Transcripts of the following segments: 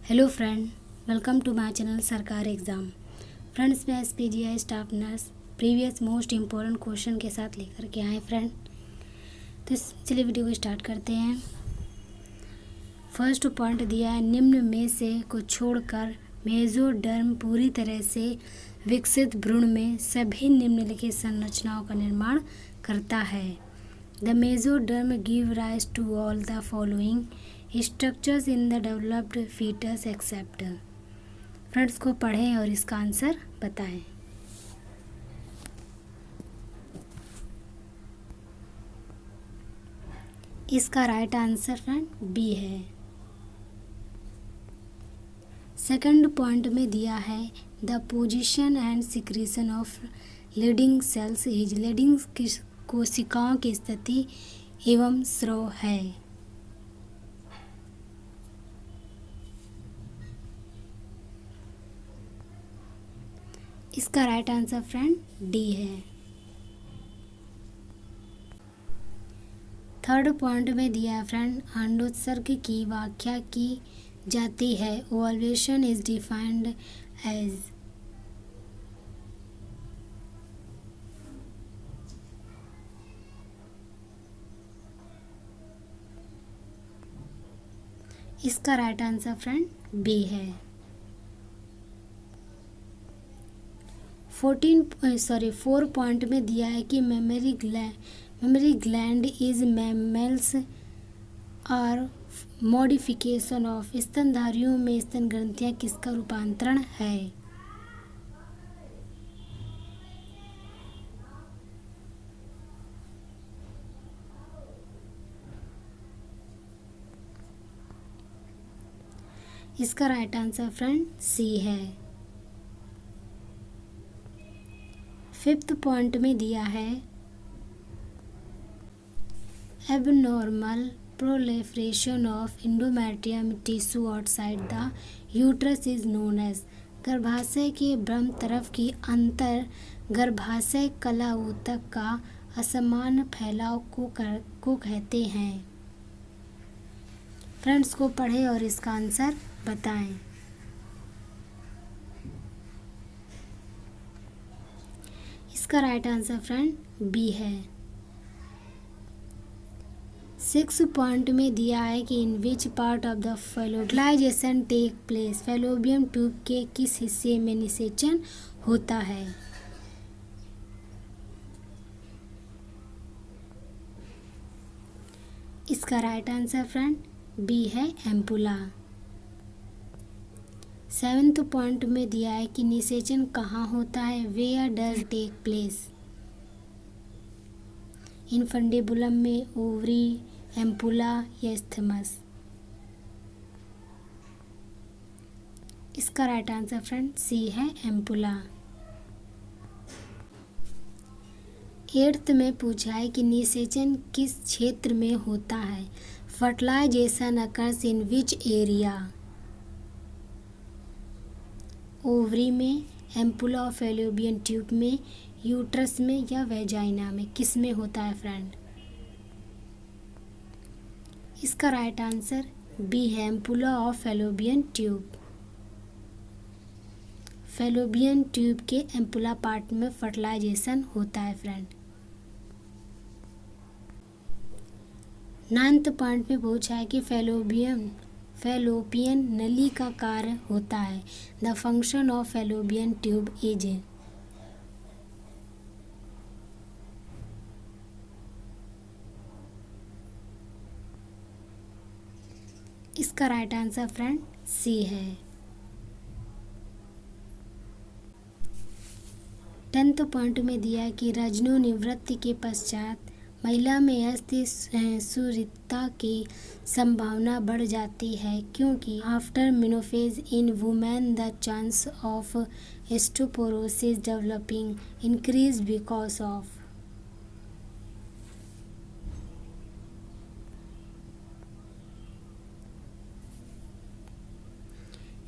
Hello friend, welcome to my channel सरकारी exam. Friends, मैं SPGI staff nurse previous most important question के साथ लेकर के आए फ्रेंड। तो चलिए वीडियो को स्टार्ट करते हैं। फर्स्ट पॉइंट दिया है, निम्न में से को छोड़कर मेसोडर्म पूरी तरह से विकसित भ्रूण में सभी निम्नलिखित संरचनाओं का निर्माण करता है। The mesoderm give rise to all the following structures in the developed foetus except. Friends को पढ़ें और इसका आंसर बताएं। इसका राइट आंसर फ्रेंड बी है। सेकंड पॉइंट में दिया है, the position and secretion of leading cells is. Leading कोशिकाओं की स्थिति एवं स्राव है। इसका राइट आंसर फ्रेंड डी है। थर्ड पॉइंट में दिया है फ्रेंड, अंडोत्सर्ग की व्याख्या की जाती है। Ovulation is defined as. इसका राइट आंसर फ्रेंड बी है। 4 पॉइंट में दिया है कि मेमरी ग्लैंड इज मैमल्स और मॉडिफिकेशन ऑफ। स्तनधारियों में स्तन ग्रंथियां किसका रूपांतरण है? इसका राइट आंसर फ्रेंड सी है। फिफ्थ पॉइंट में दिया है, abnormal proliferation of endometrium tissue outside the uterus is known as. गर्भाशय के ब्रह्म तरफ की अंतर गर्भाशय कला ऊतक का असमान फैलाव को कहते हैं। फ्रेंड्स को पढ़ें और इसका आंसर बताएं। इसका राइट आंसर फ्रेंड बी है। 6 पॉइंट में दिया है कि in which part of the fertilization take place. Fallopian tube के किस हिस्से में निषेचन होता है? इसका राइट आंसर फ्रेंड बी है, एम्पुला। 7th पॉइंट में दिया है कि निषेचन कहाँ होता है? Where does take place. Infundibulum में, ओवरी, एम्पुला या स्थमस। इसका राइट आंसर फ्रेंड सी है, एम्पुला। 8th में पूछा है कि निषेचन किस क्षेत्र में होता है? Fertilization occurs in which area. Ovary में, एम्पुला और फैलोपियन ट्यूब में, यूट्रस में या वेजाइना में, किस में होता है फ्रेंड? इसका राइट आंसर बी है, एम्पुला और फैलोपियन ट्यूब। फैलोपियन ट्यूब के एम्पुला पार्ट में फर्टिलाइजेशन होता है फ्रेंड। 9th पॉइंट में पूछा है कि फैलोपियन नली का कार्य होता है। The function of fallopian tube is. इसका राइट आंसर फ्रेंड सी है। 10th पॉइंट में दिया है कि रजोनिवृत्ति के पश्चात महिला में अस्थि सुरितता की संभावना बढ़ जाती है, क्योंकि after menopause in women the chance of osteoporosis developing increase because of.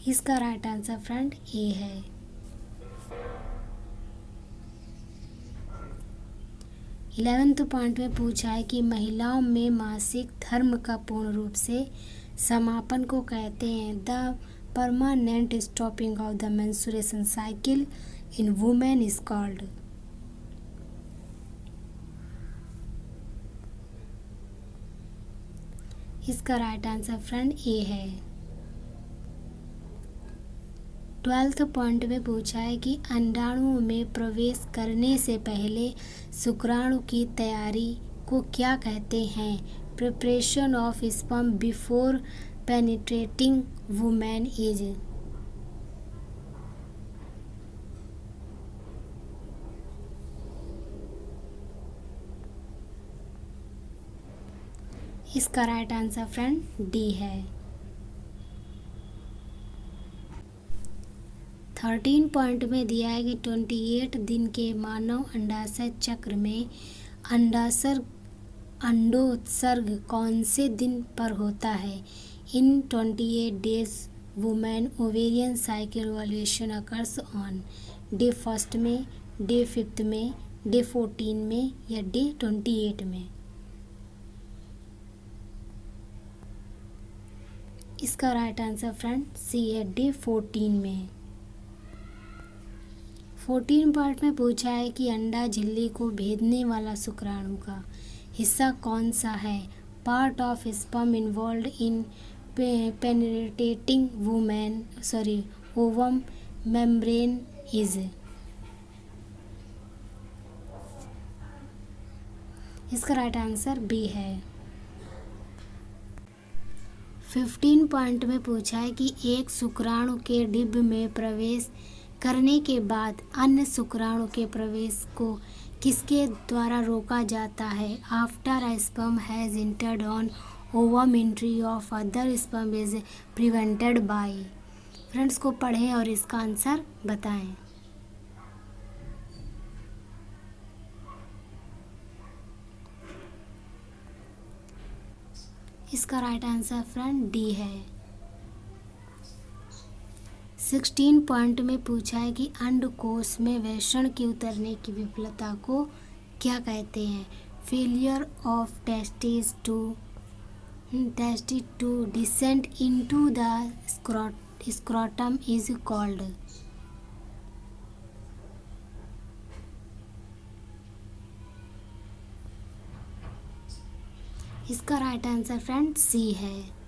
इसका राइट आंसर फ्रेंड ए है। 11th पॉइंट में पूछा है कि महिलाओं में मासिक धर्म का पूर्ण रूप से समापन को कहते हैं। The permanent stopping of the menstruation cycle in women is called? इसका राइट आंसर फ्रेंड ए है। 12th पॉइंट में पूछा है कि अंडाणु में प्रवेश करने से पहले शुक्राणु की तैयारी को क्या कहते हैं? Preparation of sperm before penetrating women is. इसका राइट आंसर फ्रेंड डी है। 13 पॉइंट में दिया है कि 28 दिन के मानव अंडाशय चक्र में अंडोत्सर्ग कौन से दिन पर होता है? इन 28 days women ovarian cycle ovulation occurs on day 1 में, डे 5 में, डे 14 में या डे 28 में। इसका राइट आंसर फ्रेंड सी है, डे 14 में। 14 पार्ट में पूछा है कि अंडा झिल्ली को भेदने वाला शुक्राणु का हिस्सा कौन सा है? Part of sperm involved in penetrating ovum membrane is. इसका राइट आंसर बी है। 15 पॉइंट में पूछा है कि एक शुक्राणु के डिंब में प्रवेश करने के बाद अन्य शुक्राणु के प्रवेश को किसके द्वारा रोका जाता है? After a sperm has entered on ovum entry of other sperm is prevented by. Friends को पढ़ें और इसका आंसर बताएं। इसका राइट आंसर फ्रेंड डी है। 16 पॉइंट में पूछा है कि अंडकोश में वृषण के उतरने की विफलता को क्या कहते हैं? Failure of testis to descend into the scrotum is called. इसका राइट आंसर फ्रेंड सी है।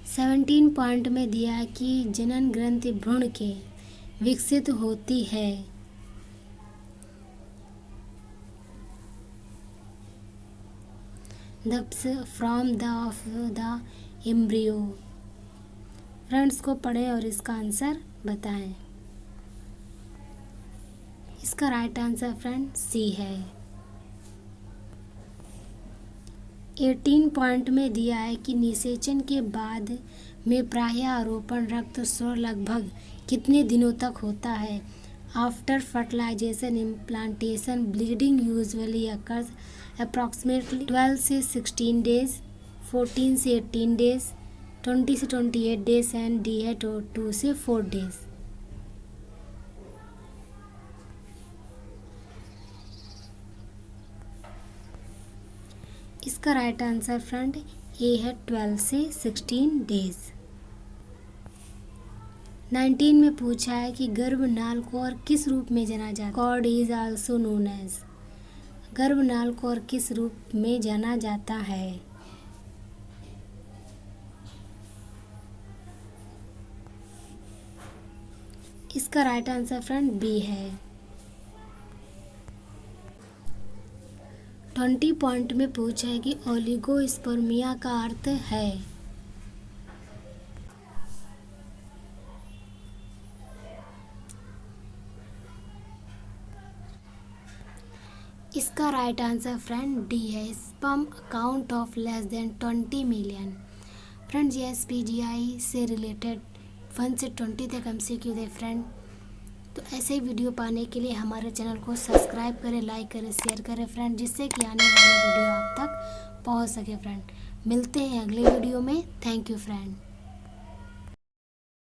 17 पॉइंट में दिया है कि जनन ग्रंथि भ्रूण के विकसित होती है। From the embryo. फ्रेंड्स को पढ़ें और इसका आंसर बताएं। इसका राइट आंसर फ्रेंड सी है। 18 पॉइंट में दिया है कि निषेचन के बाद में प्रायः आरोपण रक्तस्राव लगभग कितने दिनों तक होता है? After fertilization implantation bleeding usually occurs approximately 12 से 16 डेज, 14 से 18 डेज, 20 से 28 डेज एंड डी है 2 से 4 डेज। इसका राइट आंसर फ्रेंड ए है 12 से 16 डेज। 19 में पूछा है कि गर्भनाल को और किस रूप में जाना जाता है? Cord is also known as. गर्भनाल को और किस रूप में जाना जाता है? इसका राइट आंसर फ्रेंड बी है। 20 पॉइंट में पूछा है कि ओलिगोस्पर्मिया का अर्थ है। इसका राइट आंसर फ्रेंड डी है, sperm count of less than 20 million. Friends ये SPGI से रिलेटेड 1 से 20 तक MCQ दे फ्रेंड। तो ऐसे ही वीडियो पाने के लिए हमारे चैनल को सब्सक्राइब करें, लाइक करें, शेयर करें फ्रेंड, जिससे कि आने वाले वीडियो आप तक पहुंच सके फ्रेंड। मिलते हैं अगले वीडियो में। Thank you friend.